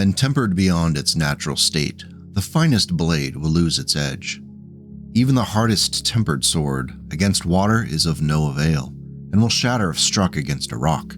When tempered beyond its natural state, the finest blade will lose its edge. Even the hardest tempered sword against water is of no avail, and will shatter if struck against a rock.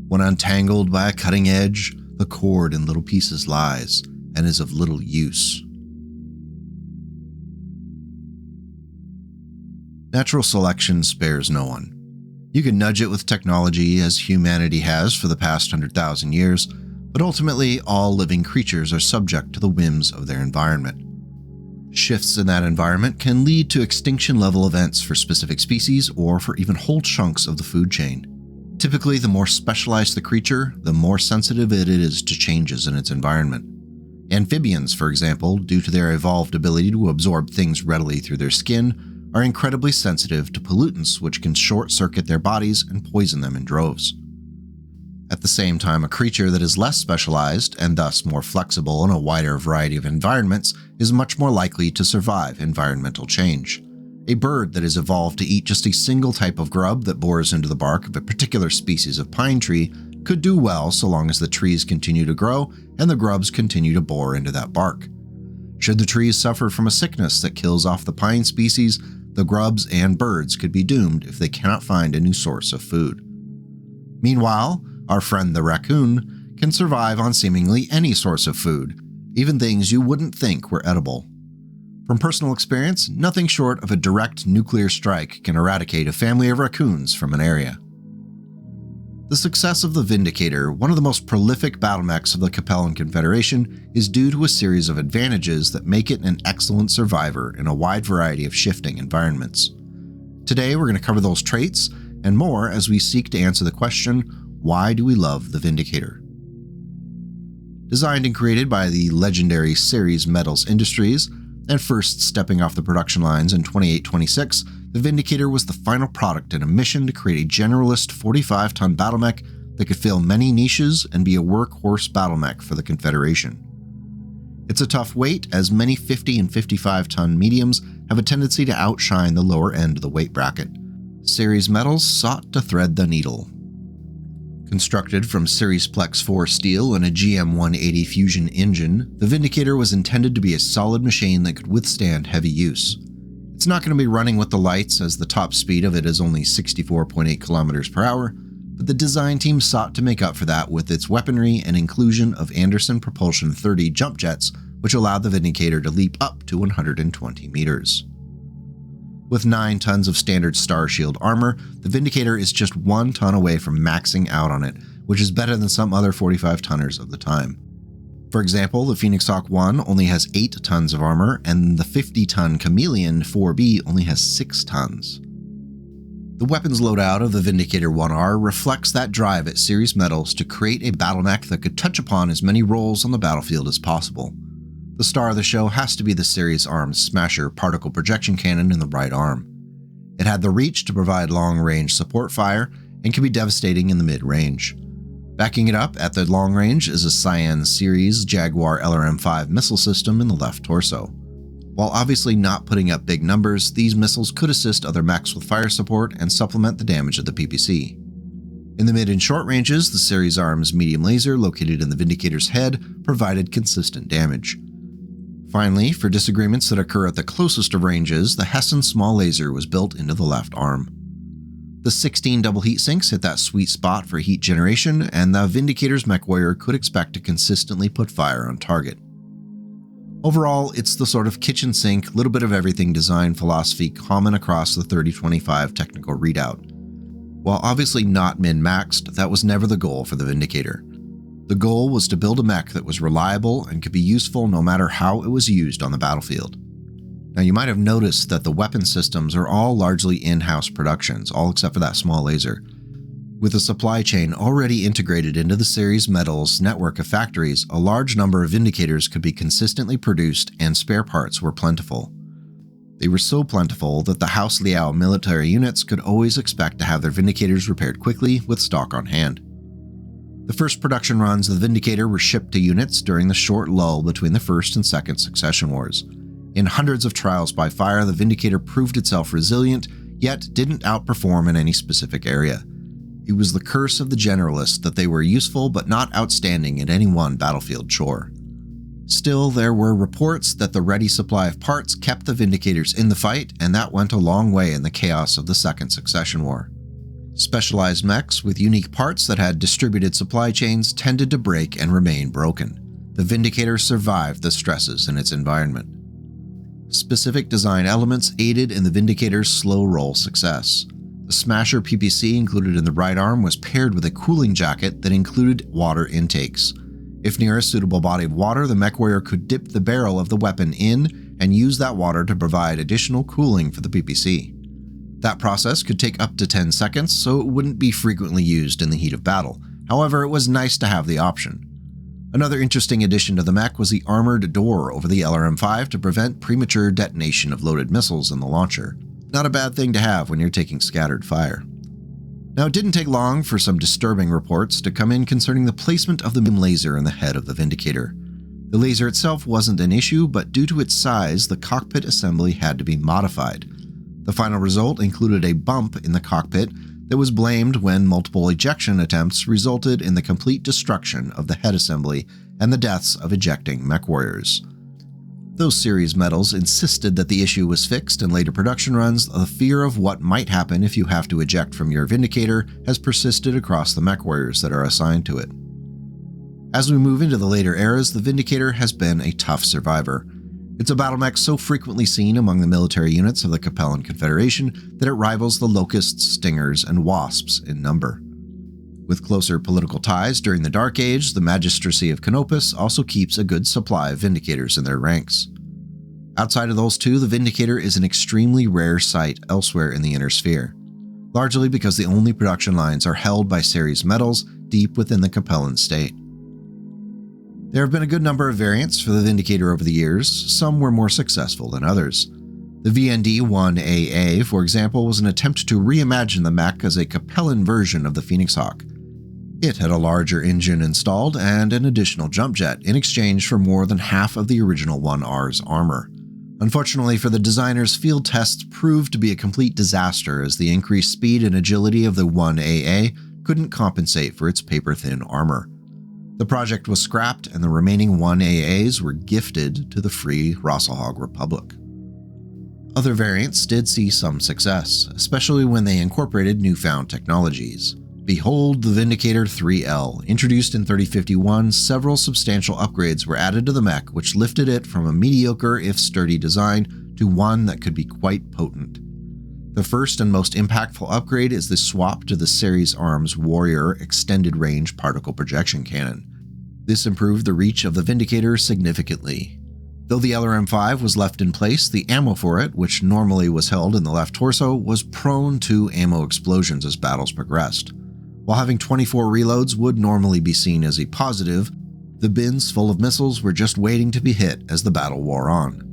When untangled by a cutting edge, the cord in little pieces lies, and is of little use. Natural selection spares no one. You can nudge it with technology as humanity has for the past 100,000 years, but ultimately all living creatures are subject to the whims of their environment. Shifts in that environment can lead to extinction-level events for specific species or for even whole chunks of the food chain. Typically, the more specialized the creature, the more sensitive it is to changes in its environment. Amphibians, for example, due to their evolved ability to absorb things readily through their skin, are incredibly sensitive to pollutants which can short-circuit their bodies and poison them in droves. At the same time, a creature that is less specialized and thus more flexible in a wider variety of environments is much more likely to survive environmental change. A bird that has evolved to eat just a single type of grub that bores into the bark of a particular species of pine tree could do well so long as the trees continue to grow and the grubs continue to bore into that bark. Should the trees suffer from a sickness that kills off the pine species, the grubs and birds could be doomed if they cannot find a new source of food. Meanwhile, our friend the raccoon can survive on seemingly any source of food, even things you wouldn't think were edible. From personal experience, nothing short of a direct nuclear strike can eradicate a family of raccoons from an area. The success of the Vindicator, one of the most prolific battle mechs of the Capellan Confederation, is due to a series of advantages that make it an excellent survivor in a wide variety of shifting environments. Today we're going to cover those traits and more as we seek to answer the question, why do we love the Vindicator? Designed and created by the legendary Ceres Metals Industries, and first stepping off the production lines in 2826, the Vindicator was the final product in a mission to create a generalist 45-ton battle mech that could fill many niches and be a workhorse battle mech for the Confederation. It's a tough weight, as many 50 and 55-ton mediums have a tendency to outshine the lower end of the weight bracket. Ceres Metals sought to thread the needle. Constructed from Ceres Plex 4 steel and a GM180 fusion engine, the Vindicator was intended to be a solid machine that could withstand heavy use. It's not going to be running with the lights, as the top speed of it is only 64.8 kilometers per hour, but the design team sought to make up for that with its weaponry and inclusion of Anderson Propulsion 30 jump jets, which allowed the Vindicator to leap up to 120 meters. With 9 tons of standard Star Shield armor, the Vindicator is just 1 ton away from maxing out on it, which is better than some other 45-tonners of the time. For example, the Phoenix Hawk 1 only has 8 tons of armor, and the 50-ton Chameleon 4B only has 6 tons. The weapons loadout of the Vindicator 1R reflects that drive at Ceres Metals to create a battle mech that could touch upon as many roles on the battlefield as possible. The star of the show has to be the Ceres Arms Smasher particle projection cannon in the right arm. It had the reach to provide long-range support fire and can be devastating in the mid-range. Backing it up at the long range is a Cyan Series Jaguar LRM-5 missile system in the left torso. While obviously not putting up big numbers, these missiles could assist other mechs with fire support and supplement the damage of the PPC. In the mid and short ranges, the Ceres Arms medium laser located in the Vindicator's head provided consistent damage. Finally, for disagreements that occur at the closest of ranges, the Hessen small laser was built into the left arm. The 16 double heat sinks hit that sweet spot for heat generation, and the Vindicator's Mechwarrior could expect to consistently put fire on target. Overall, it's the sort of kitchen sink, little bit of everything design philosophy common across the 3025 technical readout. While obviously not min-maxed, that was never the goal for the Vindicator. The goal was to build a mech that was reliable and could be useful no matter how it was used on the battlefield. Now, you might have noticed that the weapon systems are all largely in-house productions, all except for that small laser. With the supply chain already integrated into the Ceres Metals network of factories, a large number of Vindicators could be consistently produced and spare parts were plentiful. They were so plentiful that the House Liao military units could always expect to have their Vindicators repaired quickly with stock on hand. The first production runs of the Vindicator were shipped to units during the short lull between the First and Second Succession Wars. In hundreds of trials by fire, the Vindicator proved itself resilient, yet didn't outperform in any specific area. It was the curse of the generalist that they were useful but not outstanding at any one battlefield chore. Still, there were reports that the ready supply of parts kept the Vindicators in the fight, and that went a long way in the chaos of the Second Succession War. Specialized mechs with unique parts that had distributed supply chains tended to break and remain broken. The Vindicator survived the stresses in its environment. Specific design elements aided in the Vindicator's slow roll success. The Smasher PPC included in the right arm was paired with a cooling jacket that included water intakes. If near a suitable body of water, the Mechwarrior could dip the barrel of the weapon in and use that water to provide additional cooling for the PPC. That process could take up to 10 seconds, so it wouldn't be frequently used in the heat of battle. However, it was nice to have the option. Another interesting addition to the mech was the armored door over the LRM-5 to prevent premature detonation of loaded missiles in the launcher. Not a bad thing to have when you're taking scattered fire. Now, it didn't take long for some disturbing reports to come in concerning the placement of the beam laser in the head of the Vindicator. The laser itself wasn't an issue, but due to its size, the cockpit assembly had to be modified. The final result included a bump in the cockpit that was blamed when multiple ejection attempts resulted in the complete destruction of the head assembly and the deaths of ejecting Mechwarriors. Those series medals insisted that the issue was fixed in later production runs. The fear of what might happen if you have to eject from your Vindicator has persisted across the Mechwarriors that are assigned to it. As we move into the later eras, the Vindicator has been a tough survivor. It's a battle mech so frequently seen among the military units of the Capellan Confederation that it rivals the Locusts, Stingers, and Wasps in number. With closer political ties during the Dark Age, the Magistracy of Canopus also keeps a good supply of Vindicators in their ranks. Outside of those two, the Vindicator is an extremely rare sight elsewhere in the Inner Sphere, largely because the only production lines are held by series metals deep within the Capellan state. There have been a good number of variants for the Vindicator over the years. Some were more successful than others. The VND-1AA, for example, was an attempt to reimagine the mech as a Capellan version of the Phoenix Hawk. It had a larger engine installed and an additional jump jet in exchange for more than half of the original 1R's armor. Unfortunately for the designers, field tests proved to be a complete disaster as the increased speed and agility of the 1AA couldn't compensate for its paper-thin armor. The project was scrapped and the remaining 1AAs were gifted to the Free Rosselhog Republic. Other variants did see some success, especially when they incorporated newfound technologies. Behold the Vindicator 3L. Introduced in 3051, several substantial upgrades were added to the mech, which lifted it from a mediocre if sturdy design to one that could be quite potent. The first and most impactful upgrade is the swap to the Series Arms Warrior Extended Range Particle Projection Cannon. This improved the reach of the Vindicator significantly. Though the LRM-5 was left in place, the ammo for it, which normally was held in the left torso, was prone to ammo explosions as battles progressed. While having 24 reloads would normally be seen as a positive, the bins full of missiles were just waiting to be hit as the battle wore on.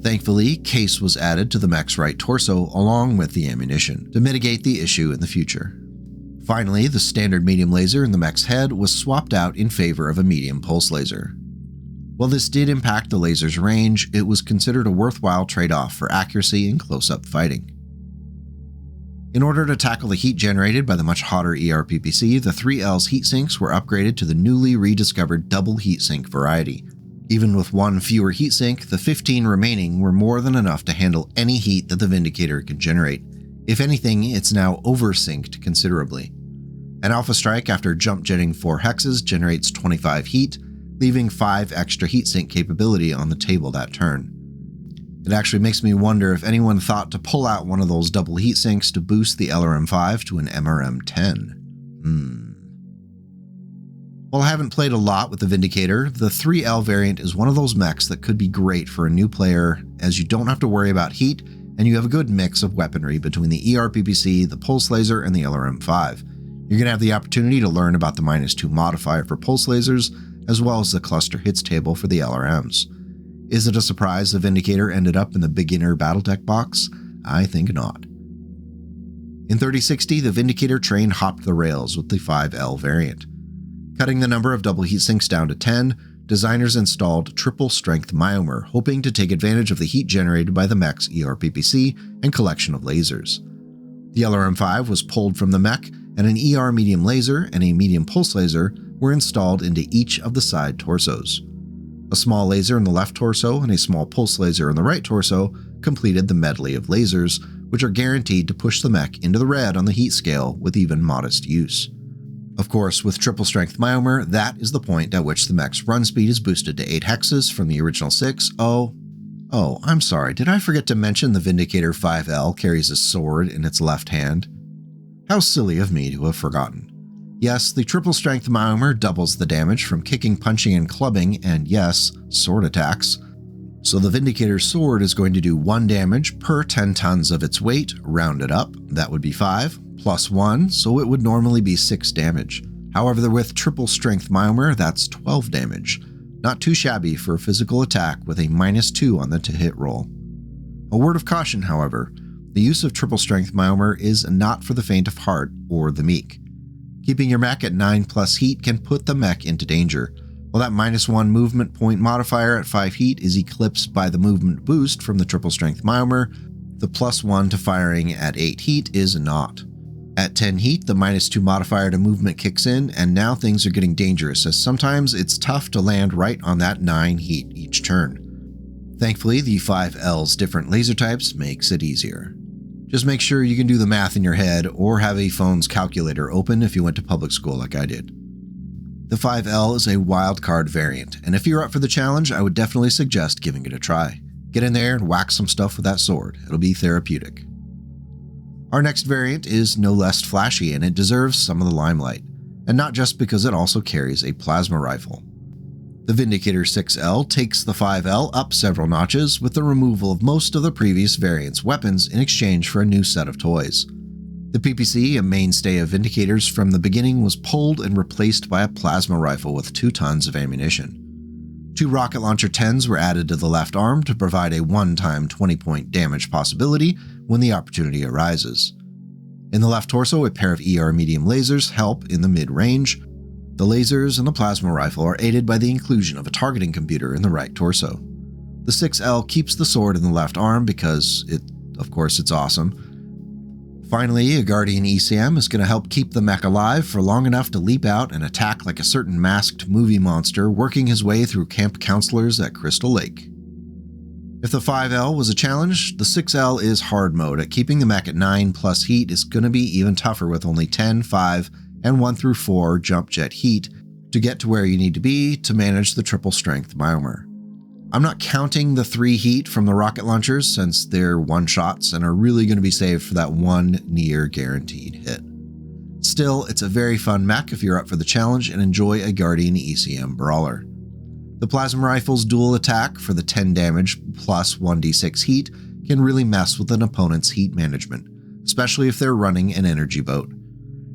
Thankfully, case was added to the mech's right torso along with the ammunition to mitigate the issue in the future. Finally, the standard medium laser in the mech's head was swapped out in favor of a medium pulse laser. While this did impact the laser's range, it was considered a worthwhile trade-off for accuracy and close-up fighting. In order to tackle the heat generated by the much hotter ERPPC, the 3L's heatsinks were upgraded to the newly rediscovered double heatsink variety. Even with one fewer heatsink, the 15 remaining were more than enough to handle any heat that the Vindicator could generate. If anything, it's now oversynced considerably. An Alpha Strike after jump jetting 4 hexes generates 25 heat, leaving 5 extra heatsink capability on the table that turn. It actually makes me wonder if anyone thought to pull out one of those double heatsinks to boost the LRM-5 to an MRM-10. While I haven't played a lot with the Vindicator, the 3L variant is one of those mechs that could be great for a new player, as you don't have to worry about heat, and you have a good mix of weaponry between the ERPPC, the Pulse Laser, and the LRM-5. You're going to have the opportunity to learn about the -2 modifier for Pulse Lasers, as well as the cluster hits table for the LRMs. Is it a surprise the Vindicator ended up in the beginner BattleTech box? I think not. In 3060, the Vindicator train hopped the rails with the 5L variant. Cutting the number of double heatsinks down to 10, designers installed triple strength myomer, hoping to take advantage of the heat generated by the mech's ERPPC and collection of lasers. The LRM-5 was pulled from the mech and an ER medium laser and a medium pulse laser were installed into each of the side torsos. A small laser in the left torso and a small pulse laser in the right torso completed the medley of lasers, which are guaranteed to push the mech into the red on the heat scale with even modest use. Of course, with triple strength myomer, that is the point at which the mech's run speed is boosted to 8 hexes from the original 6. Oh, I'm sorry, did I forget to mention the Vindicator 5L carries a sword in its left hand? How silly of me to have forgotten. Yes, the triple strength myomer doubles the damage from kicking, punching, and clubbing, and yes, sword attacks. So the Vindicator's sword is going to do 1 damage per 10 tons of its weight, rounded up, that would be 5, plus 1, so it would normally be 6 damage. However, with triple strength myomer, that's 12 damage. Not too shabby for a physical attack with a -2 on the to-hit roll. A word of caution, however, the use of triple strength myomer is not for the faint of heart or the meek. Keeping your mech at 9+ heat can put the mech into danger. While that -1 movement point modifier at 5 heat is eclipsed by the movement boost from the triple strength myomer, the +1 to firing at 8 heat is not. At 10 heat, the -2 modifier to movement kicks in, and now things are getting dangerous, as sometimes it's tough to land right on that 9 heat each turn. Thankfully, the 5L's different laser types makes it easier. Just make sure you can do the math in your head or have a phone's calculator open if you went to public school like I did. The 5L is a wildcard variant, and if you're up for the challenge, I would definitely suggest giving it a try. Get in there and whack some stuff with that sword. It'll be therapeutic. Our next variant is no less flashy, and it deserves some of the limelight, and not just because it also carries a plasma rifle. The Vindicator 6L takes the 5L up several notches with the removal of most of the previous variant's weapons in exchange for a new set of toys. The PPC, a mainstay of Vindicators from the beginning, was pulled and replaced by a plasma rifle with 2 tons of ammunition. 2 rocket launcher 10s were added to the left arm to provide a one-time 20-point damage possibility when the opportunity arises. In the left torso, a pair of ER medium lasers help in the mid-range. The lasers and the plasma rifle are aided by the inclusion of a targeting computer in the right torso. The 6L keeps the sword in the left arm because it's awesome. Finally, a Guardian ECM is going to help keep the mech alive for long enough to leap out and attack like a certain masked movie monster working his way through camp counselors at Crystal Lake. If the 5L was a challenge, the 6L is hard mode at keeping the mech at 9+ heat is going to be even tougher with only 10, 5, and 1 through 4 jump jet heat to get to where you need to be to manage the triple strength myomer. I'm not counting the 3 heat from the rocket launchers since they're one-shots and are really going to be saved for that one near guaranteed hit. Still, it's a very fun mech if you're up for the challenge and enjoy a Guardian ECM brawler. The plasma rifle's dual attack for the 10 damage plus 1d6 heat can really mess with an opponent's heat management, especially if they're running an energy boat.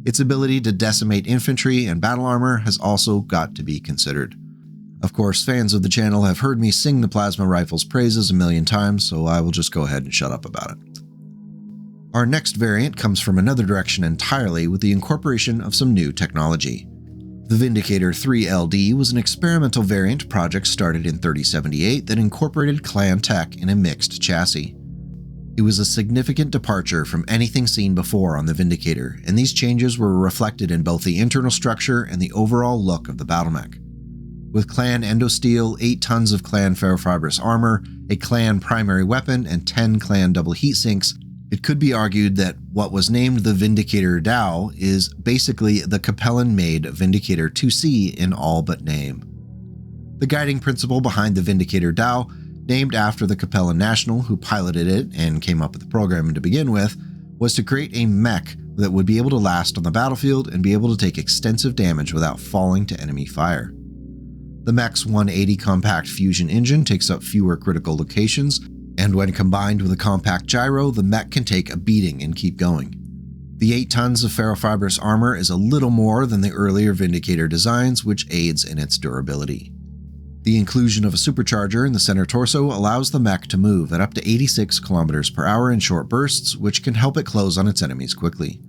Its ability to decimate infantry and battle armor has also got to be considered. Of course, fans of the channel have heard me sing the plasma rifle's praises a million times, so I will just go ahead and shut up about it. Our next variant comes from another direction entirely with the incorporation of some new technology. The Vindicator 3LD was an experimental variant project started in 3078 that incorporated clan tech in a mixed chassis. It was a significant departure from anything seen before on the Vindicator, and these changes were reflected in both the internal structure and the overall look of the battlemech. With clan endosteel, 8 tons of clan ferrofibrous armor, a clan primary weapon, and 10 clan double heat sinks, it could be argued that what was named the Vindicator Dow is basically the Capellan-made Vindicator 2C in all but name. The guiding principle behind the Vindicator Dow, named after the Capellan National who piloted it and came up with the program to begin with, was to create a mech that would be able to last on the battlefield and be able to take extensive damage without falling to enemy fire. The mech's 180 compact fusion engine takes up fewer critical locations, and when combined with a compact gyro, the mech can take a beating and keep going. The 8 tons of ferrofibrous armor is a little more than the earlier Vindicator designs, which aids in its durability. The inclusion of a supercharger in the center torso allows the mech to move at up to 86 km per hour in short bursts, which can help it close on its enemies quickly.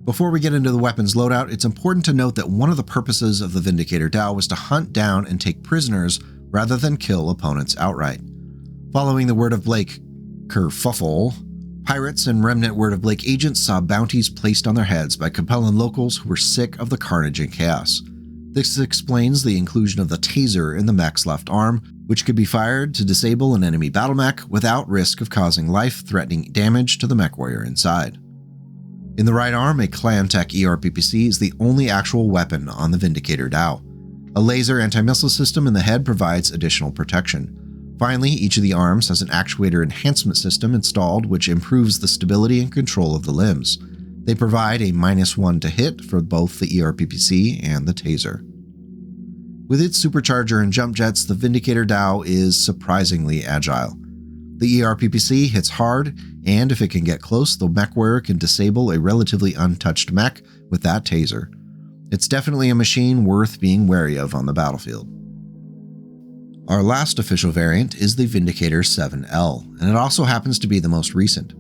Before we get into the weapons loadout, it's important to note that one of the purposes of the Vindicator Dow was to hunt down and take prisoners rather than kill opponents outright. Following the word of Blake Kerfuffle, Pirates and remnant Word of Blake agents saw bounties placed on their heads by Capellan locals who were sick of the carnage and chaos. This explains the inclusion of the taser in the mech's left arm, which could be fired to disable an enemy battle mech without risk of causing life-threatening damage to the Mechwarrior inside. In the right arm, a ClanTech ERPPC is the only actual weapon on the Vindicator Dao. A laser anti-missile system in the head provides additional protection. Finally, each of the arms has an actuator enhancement system installed which improves the stability and control of the limbs. They provide a -1 to hit for both the ERPPC and the taser. With its supercharger and jump jets, the Vindicator Dao is surprisingly agile. The ERPPC hits hard, and if it can get close, the Mechwarrior can disable a relatively untouched mech with that taser. It's definitely a machine worth being wary of on the battlefield. Our last official variant is the Vindicator 7L, and it also happens to be the most recent.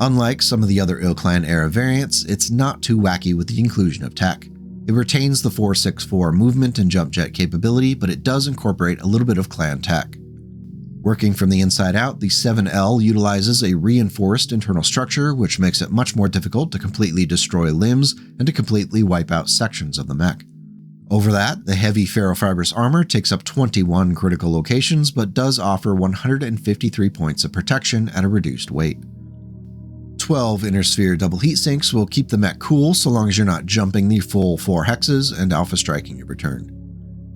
Unlike some of the other IlClan era variants, it's not too wacky with the inclusion of tech. It retains the 464 movement and jump jet capability, but it does incorporate a little bit of clan tech. Working from the inside out, the 7L utilizes a reinforced internal structure, which makes it much more difficult to completely destroy limbs and to completely wipe out sections of the mech. Over that, the heavy ferrofibrous armor takes up 21 critical locations, but does offer 153 points of protection at a reduced weight. 12 inner sphere double heat sinks will keep the mech cool so long as you're not jumping the full 4 hexes and alpha striking your return.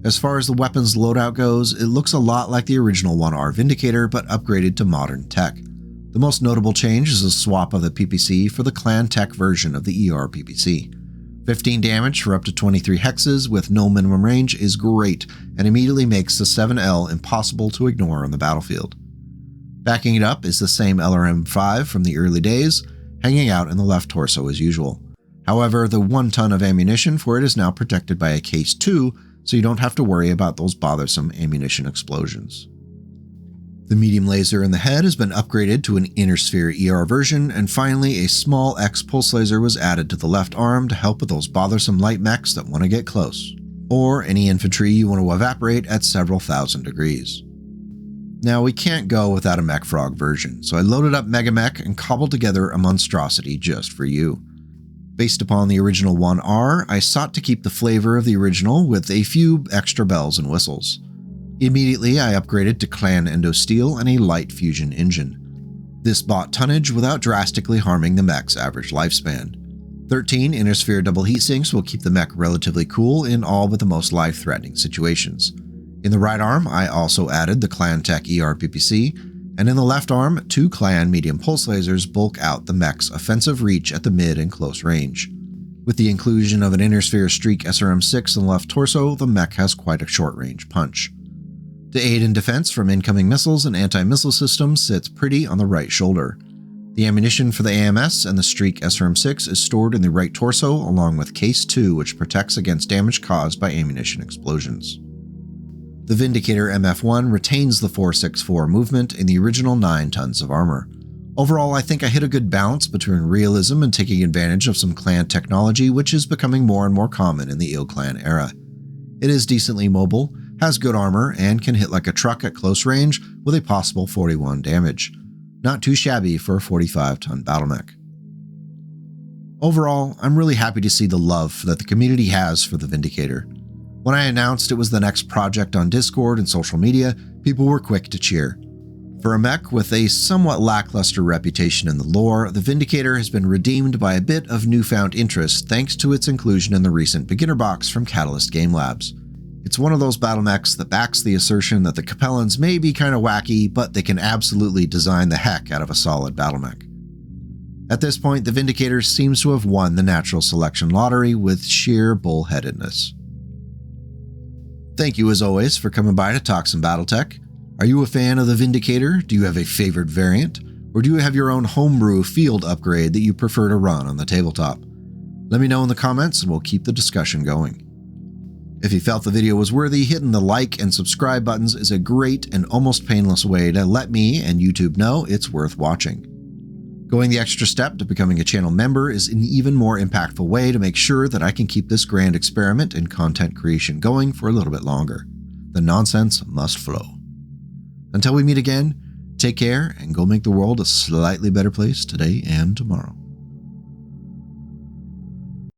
As far as the weapons loadout goes, it looks a lot like the original 1R Vindicator but upgraded to modern tech. The most notable change is a swap of the PPC for the clan tech version of the ERPPC. 15 damage for up to 23 hexes with no minimum range is great and immediately makes the 7L impossible to ignore on the battlefield. Backing it up is the same LRM-5 from the early days, hanging out in the left torso as usual. However, the 1 ton of ammunition for it is now protected by a Case 2, so you don't have to worry about those bothersome ammunition explosions. The medium laser in the head has been upgraded to an inner sphere ER version, and finally a small X pulse laser was added to the left arm to help with those bothersome light mechs that want to get close, or any infantry you want to evaporate at several thousand degrees. Now, we can't go without a Mech Frog version, so I loaded up Megamech and cobbled together a monstrosity just for you. Based upon the original 1R, I sought to keep the flavor of the original with a few extra bells and whistles. Immediately, I upgraded to Clan Endosteel and a light fusion engine. This bought tonnage without drastically harming the mech's average lifespan. 13 inner sphere double heat sinks will keep the mech relatively cool in all but the most life-threatening situations. In the right arm, I also added the Clan Tech ERPPC, and in the left arm, 2 Clan medium pulse lasers bulk out the mech's offensive reach at the mid and close range. With the inclusion of an inner sphere streak SRM-6 in the left torso, the mech has quite a short-range punch. To aid in defense from incoming missiles and anti-missile systems sits pretty on the right shoulder. The ammunition for the AMS and the streak SRM-6 is stored in the right torso along with Case 2, which protects against damage caused by ammunition explosions. The Vindicator MF1 retains the 464 movement in the original 9 tons of armor. Overall, I think I hit a good balance between realism and taking advantage of some clan technology, which is becoming more and more common in the IlClan era. It is decently mobile, has good armor, and can hit like a truck at close range with a possible 41 damage. Not too shabby for a 45-ton battle mech. Overall, I'm really happy to see the love that the community has for the Vindicator. When I announced it was the next project on Discord and social media, people were quick to cheer. For a mech with a somewhat lackluster reputation in the lore, the Vindicator has been redeemed by a bit of newfound interest thanks to its inclusion in the recent beginner box from Catalyst Game Labs. It's one of those battle mechs that backs the assertion that the Capellans may be kinda wacky, but they can absolutely design the heck out of a solid battle mech. At this point, the Vindicator seems to have won the natural selection lottery with sheer bullheadedness. Thank you as always for coming by to talk some BattleTech. Are you a fan of the Vindicator? Do you have a favorite variant? Or do you have your own homebrew field upgrade that you prefer to run on the tabletop? Let me know in the comments and we'll keep the discussion going. If you felt the video was worthy, hitting the like and subscribe buttons is a great and almost painless way to let me and YouTube know it's worth watching. Going the extra step to becoming a channel member is an even more impactful way to make sure that I can keep this grand experiment in content creation going for a little bit longer. The nonsense must flow. Until we meet again, Take care and go make the world a slightly better place today and tomorrow.